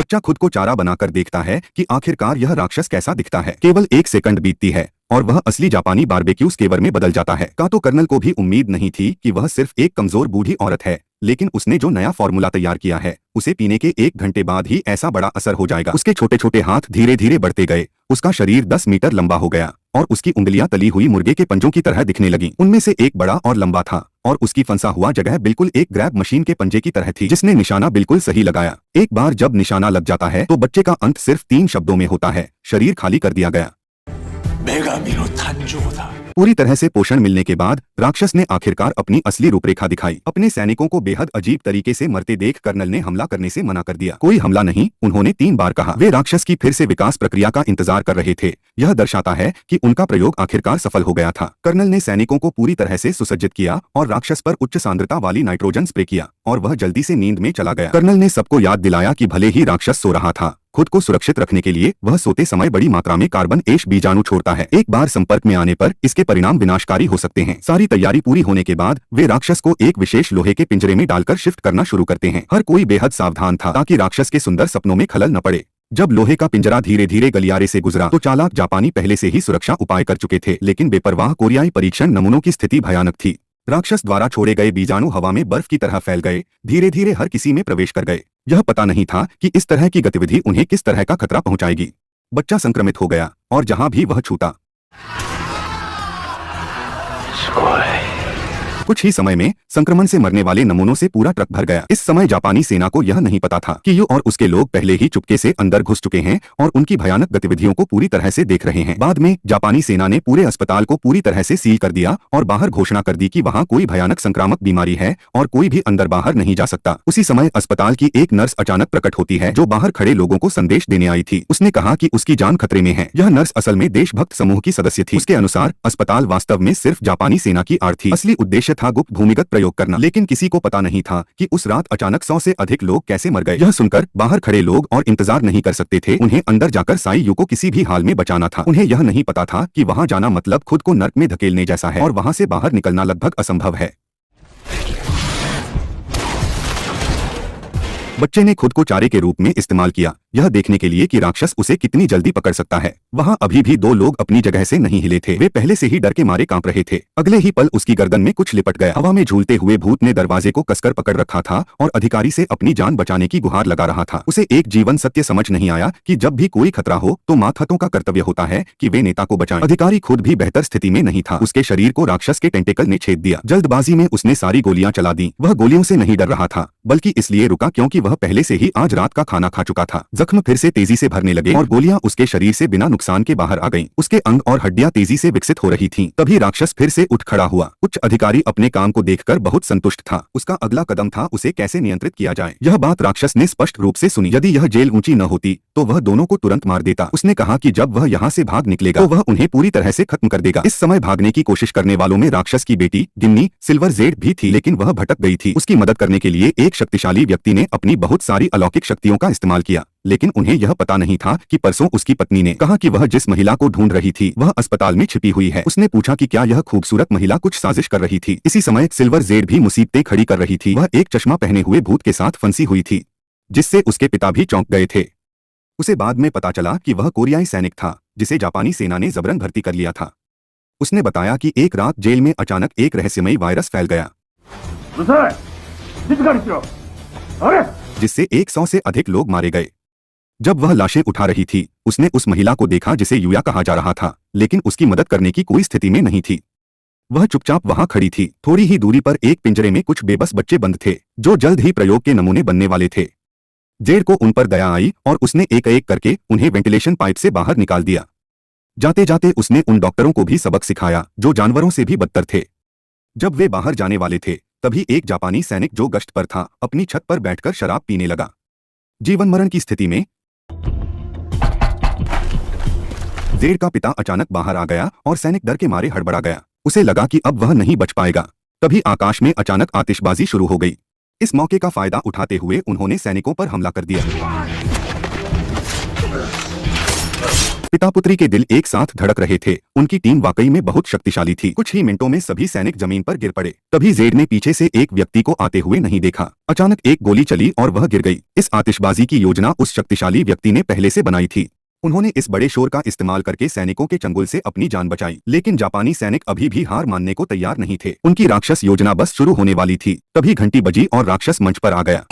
बच्चा खुद को चारा बनाकर देखता है कि आखिरकार यह राक्षस कैसा दिखता है। केवल 1 सेकंड बीतती है और वह असली जापानी बारबेक्यू स्केवर में बदल जाता है। कातो कर्नल को भी उम्मीद नहीं थी कि वह सिर्फ एक कमजोर बूढ़ी औरत है, लेकिन उसने जो नया फॉर्मूला तैयार किया है उसे पीने के 1 घंटे बाद ही ऐसा बड़ा असर हो जाएगा। उसके छोटे छोटे हाथ धीरे धीरे बढ़ते गए, उसका शरीर 10 मीटर लंबा हो गया और उसकी उंगलियां तली हुई मुर्गे के पंजों की तरह दिखने लगी। उनमें से एक बड़ा और लंबा था और उसकी फंसा हुआ जगह बिल्कुल एक ग्रैब मशीन के पंजे की तरह थी, जिसने निशाना बिल्कुल सही लगाया। एक बार जब निशाना लग जाता है तो बच्चे का अंत सिर्फ 3 शब्दों में होता है, शरीर खाली कर दिया गया। पूरी तरह से पोषण मिलने के बाद राक्षस ने आखिरकार अपनी असली रूपरेखा दिखाई। अपने सैनिकों को बेहद अजीब तरीके से मरते देख कर्नल ने हमला करने से मना कर दिया। कोई हमला नहीं, उन्होंने 3 बार कहा। वे राक्षस की फिर से विकास प्रक्रिया का इंतजार कर रहे थे। यह दर्शाता है कि उनका प्रयोग आखिरकार सफल हो गया था। कर्नल ने सैनिकों को पूरी तरह से सुसज्जित किया और राक्षस पर उच्च सांद्रता वाली नाइट्रोजन स्प्रे किया और वह जल्दी से नींद में चला गया। कर्नल ने सबको याद दिलाया कि भले ही राक्षस सो रहा था, खुद को सुरक्षित रखने के लिए वह सोते समय बड़ी मात्रा में कार्बन एश बीजाणु छोड़ता है। एक बार संपर्क में आने पर इसके परिणाम विनाशकारी हो सकते हैं। सारी तैयारी पूरी होने के बाद वे राक्षस को एक विशेष लोहे के पिंजरे में डालकर शिफ्ट करना शुरू करते हैं। हर कोई बेहद सावधान था ताकि राक्षस के सुंदर सपनों में खलल न पड़े। जब लोहे का पिंजरा धीरे धीरे गलियारे से गुजरा तो चालाक जापानी पहले से ही सुरक्षा उपाय कर चुके थे, लेकिन बेपरवाह कोरियाई परीक्षण नमूनों की स्थिति भयानक थी। राक्षस द्वारा छोड़े गए बीजाणु हवा में बर्फ की तरह फैल गए, धीरे धीरे हर किसी में प्रवेश कर गए। यह पता नहीं था कि इस तरह की गतिविधि उन्हें किस तरह का खतरा पहुंचाएगी। बच्चा संक्रमित हो गया और जहां भी वह छूता, कुछ ही समय में संक्रमण से मरने वाले नमूनों से पूरा ट्रक भर गया। इस समय जापानी सेना को यह नहीं पता था कि यू और उसके लोग पहले ही चुपके से अंदर घुस चुके हैं और उनकी भयानक गतिविधियों को पूरी तरह से देख रहे हैं। बाद में जापानी सेना ने पूरे अस्पताल को पूरी तरह से सील कर दिया और बाहर घोषणा कर दी कि वहां कोई भयानक संक्रामक बीमारी है और कोई भी अंदर बाहर नहीं जा सकता। उसी समय अस्पताल की एक नर्स अचानक प्रकट होती है जो बाहर खड़े लोगों को संदेश देने आई थी। उसने कहा कि उसकी जान खतरे में है। यह नर्स असल में देशभक्त समूह की सदस्य थी। उसके अनुसार अस्पताल वास्तव में सिर्फ जापानी सेना की आड़ थी। असली उद्देश्य था गुप्त भूमिगत प्रयोग करना, लेकिन किसी को पता नहीं था कि उस रात अचानक 100 से अधिक लोग कैसे मर गए। यह सुनकर बाहर खड़े लोग और इंतजार नहीं कर सकते थे। उन्हें अंदर जाकर साई यू को किसी भी हाल में बचाना था। उन्हें यह नहीं पता था कि वहां जाना मतलब खुद को नर्क में धकेलने जैसा है और वहां से बाहर निकलना लगभग असंभव है। बच्चे ने खुद को चारे के रूप में इस्तेमाल किया, यह देखने के लिए कि राक्षस उसे कितनी जल्दी पकड़ सकता है। वहां अभी भी 2 लोग अपनी जगह से नहीं हिले थे। वे पहले से ही डर के मारे कांप रहे थे। अगले ही पल उसकी गर्दन में कुछ लिपट गया। हवा में झूलते हुए भूत ने दरवाजे को कसकर पकड़ रखा था और अधिकारी से अपनी जान बचाने की गुहार लगा रहा था। उसे एक जीवन सत्य समझ नहीं आया कि जब भी कोई खतरा हो तो मातहतों का कर्तव्य होता है कि वे नेता को बचाएं। अधिकारी खुद भी बेहतर स्थिति में नहीं था। उसके शरीर को राक्षस के टेंटेकल ने छेद दिया। जल्दबाजी में उसने सारी गोलियां चला दी। वह गोलियों से नहीं डर रहा था, बल्कि इसलिए रुका क्योंकि वह पहले से ही आज रात का खाना खा चुका था। जख्म फिर से तेजी से भरने लगे और गोलियां उसके शरीर से बिना नुकसान के बाहर आ गईं। उसके अंग और हड्डियां तेजी से विकसित हो रही थीं। तभी राक्षस फिर से उठ खड़ा हुआ। उच्च अधिकारी अपने काम को देखकर बहुत संतुष्ट था। उसका अगला कदम था उसे कैसे नियंत्रित किया जाए। यह बात राक्षस ने स्पष्ट रूप से सुनी। यदि यह जेल ऊंची न होती तो वह दोनों को तुरंत मार देता। उसने कहा कि जब वह यहाँ से भाग निकलेगा तो वह उन्हें पूरी तरह से खत्म कर देगा। इस समय भागने की कोशिश करने वालों में राक्षस की बेटी गिन्नी सिल्वर जेड भी थी, लेकिन वह भटक गई थी। उसकी मदद करने के लिए एक शक्तिशाली व्यक्ति ने अपनी बहुत सारी अलौकिक शक्तियों का इस्तेमाल किया, लेकिन उन्हें यह पता नहीं था कि परसों उसकी पत्नी ने कहा कि वह जिस महिला को ढूंढ रही थी वह अस्पताल में छिपी हुई है। उसने पूछा कि क्या यह खूबसूरत महिला कुछ साजिश कर रही थी। इसी समय सिल्वर जेड भी मुसीबतें खड़ी कर रही थी। वह एक चश्मा पहने हुए भूत के साथ फंसी हुई थी, जिससे उसके पिता भी चौंक गए थे। उसे बाद में पता चला कि वह कोरियाई सैनिक था जिसे जापानी सेना ने जबरन भर्ती कर लिया था। उसने बताया कि एक रात जेल में अचानक एक रहस्यमयी वायरस फैल गया, जिससे 100 से अधिक लोग मारे गए। जब वह लाशें उठा रही थी उसने उस महिला को देखा जिसे यूया कहा जा रहा था, लेकिन उसकी मदद करने की कोई स्थिति में नहीं थी। वह चुपचाप वहां खड़ी थी। थोड़ी ही दूरी पर एक पिंजरे में कुछ बेबस बच्चे बंद थे जो जल्द ही प्रयोग के नमूने बनने वाले थे। जेड को उन पर दया आई और उसने एक एक करके उन्हें वेंटिलेशन पाइप से बाहर निकाल दिया। जाते जाते उसने उन डॉक्टरों को भी सबक सिखाया जो जानवरों से भी बदतर थे। जब वे बाहर जाने वाले थे तभी एक जापानी सैनिक जो गश्त पर था अपनी छत पर बैठकर शराब पीने लगा। जीवन मरण की स्थिति में जेड का पिता अचानक बाहर आ गया और सैनिक डर के मारे हड़बड़ा गया। उसे लगा कि अब वह नहीं बच पाएगा। तभी आकाश में अचानक आतिशबाजी शुरू हो गई। इस मौके का फायदा उठाते हुए उन्होंने सैनिकों पर हमला कर दिया। पिता पुत्री के दिल एक साथ धड़क रहे थे। उनकी टीम वाकई में बहुत शक्तिशाली थी। कुछ ही मिनटों में सभी सैनिक जमीन पर गिर पड़े। तभी जेड ने पीछे से एक व्यक्ति को आते हुए नहीं देखा। अचानक एक गोली चली और वह गिर गई। इस आतिशबाजी की योजना उस शक्तिशाली व्यक्ति ने पहले से बनाई थी। उन्होंने इस बड़े शोर का इस्तेमाल करके सैनिकों के चंगुल से अपनी जान बचाई, लेकिन जापानी सैनिक अभी भी हार मानने को तैयार नहीं थे। उनकी राक्षस योजना बस शुरू होने वाली थी। तभी घंटी बजी और राक्षस मंच पर आ गया।